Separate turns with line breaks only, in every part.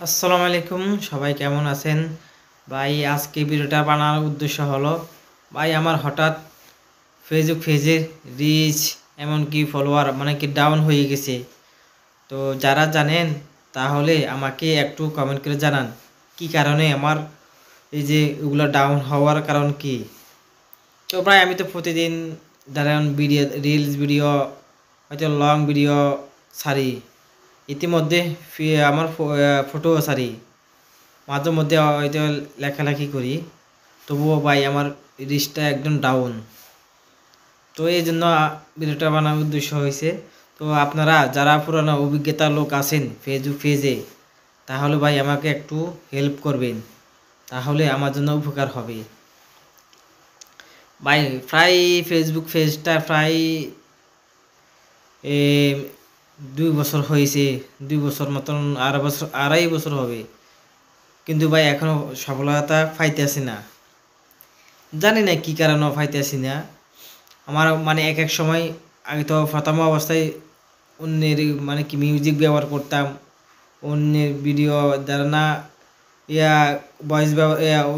আসসালামু আলাইকুম, সবাই কেমন আছেন? ভাই আজকে ভিডিওটা বানানোর উদ্দেশ্য হলো, ভাই আমার হঠাৎ ফেসবুক পেজে রিচ এমনকি ফলোয়ার মানে কি ডাউন হয়ে গেছে। তো যারা জানেন তাহলে আমাকে একটু কমেন্ট করে জানান কি কারণে আমার এই যে ওগুলো ডাউন হওয়ার কারণ কি। তো ভাই আমি তো প্রতিদিন ধরেন ভিডিও রিলস ভিডিও হয়তো লং ভিডিও ছাড়ি, ইতিমধ্যে আমার ফটো ছাড়ি, মাঝে মধ্যে হয়তো লেখালেখি করি, তবুও ভাই আমার রিচটা একদম ডাউন। তো এই জন্য ভিডিওটা বানানোর উদ্দেশ্য হয়েছে। তো আপনারা যারা পুরানো অভিজ্ঞতার লোক আছেন ফেসবুক পেজে, তাহলে ভাই আমাকে একটু হেল্প করবেন, তাহলে আমার জন্য উপকার হবে। ভাই প্রায় ফেসবুক পেজটা প্রায় 2 বছর হয়েছে, 2 বছর মতন, 2.5 বছর হবে, কিন্তু ভাই এখনো সফলতা পাইতেছি না। জানি না কি কারণে পাইতেছি না। আমার মানে এক এক সময় আগে তো প্রথম অবস্থায় অন্যের মানে কি মিউজিক ব্যবহার করতাম, অন্যের ভিডিও যারা না ইয়া ভয়েস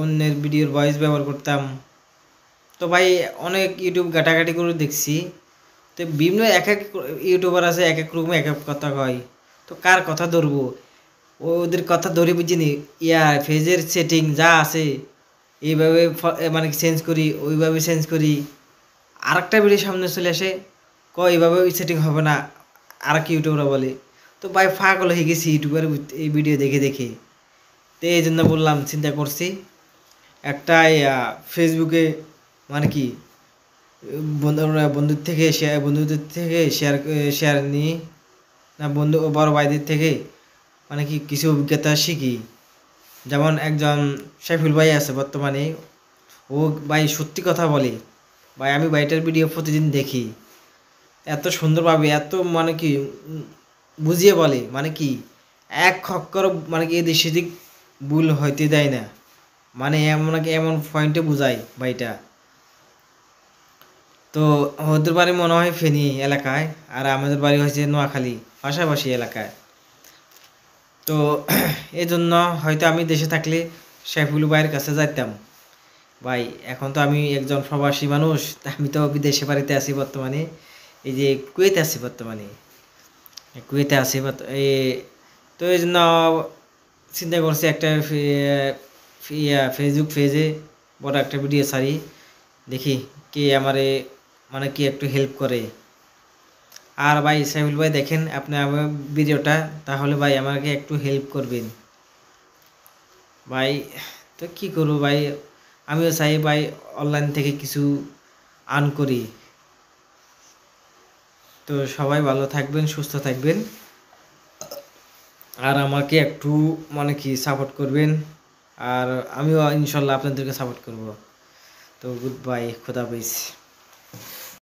অন্যের ভিডিওর ভয়েস ব্যবহার করতাম। তো ভাই অনেক ইউটিউব ঘাটাঘাটি করে দেখছি, তো বিভিন্ন এক এক ইউটিউবার আছে, এক এক রকম এক এক কথা কয়। তো কার কথা ধরবো? ওদের কথা ধরে বুঝিনি, ফেজের সেটিং যা আছে এইভাবে মানে চেঞ্জ করি, ওইভাবে চেঞ্জ করি, আরেকটা ভিডিও সামনে চলে আসে, এইভাবে ওই সেটিং হবে না, আর কি ইউটিউবরা বলে। তো ভাই পাগল হয়ে গেছি ইউটিউবের এই ভিডিও দেখে দেখে। তো এই জন্য বললাম, চিন্তা করছি একটা ফেসবুকে মানে কি বন্ধুদের থেকে শেয়ার নিই, না বন্ধু বড় ভাইদের থেকে মানে কি কিছু অভিজ্ঞতা শিখি। যেমন একজন সাইফুল ভাই আছে বর্তমানে, ও ভাই সত্যি কথা বলে। ভাই আমি ভাইটার ভিডিও প্রতিদিন দেখি, এত সুন্দরভাবে, এত মানে কি বুঝিয়ে বলে, মানে কি এক অক্ষর মানে কি এদিক সেদিক ভুল হইতে দেয় না, মানে এমন এমন পয়েন্টে বুঝায় ভাইটা। তো ওদের বাড়ি মনে হয় ফেনী এলাকায়, আর আমাদের বাড়ি হয়েছে নোয়াখালী, পাশাপাশি এলাকায়। তো এই জন্য হয়তো আমি দেশে থাকলে সাইফুল ভাইয়ের কাছে যাইতাম। ভাই এখন তো আমি একজন প্রবাসী মানুষ, তা আমি তো বিদেশে বাড়িতে আছি বর্তমানে, এই যে কুয়েতে আছি বর্তমানে, কুয়েতে আছি তো এই জন্য চিন্তা করছি একটা ফেসবুক পেজে বড় একটা ভিডিও ছাড়ি, দেখি কে আমারে মানে কি একটু হেল্প করে। আর ভাই সাইফুল ভাই দেখেন আপনি আমার ভিডিওটা, তাহলে ভাই আমাকে একটু হেল্প করবেন ভাই। তো কি করবো ভাই, আমিও চাই ভাই অনলাইন থেকে কিছু আর্ন করি। তো সবাই ভালো থাকবেন, সুস্থ থাকবেন, আর আমাকে একটু মানে কি সাপোর্ট করবেন, আর আমিও ইনশাল্লাহ আপনাদেরকে সাপোর্ট করব। তো গুড বাই, খোদা হাফেজ।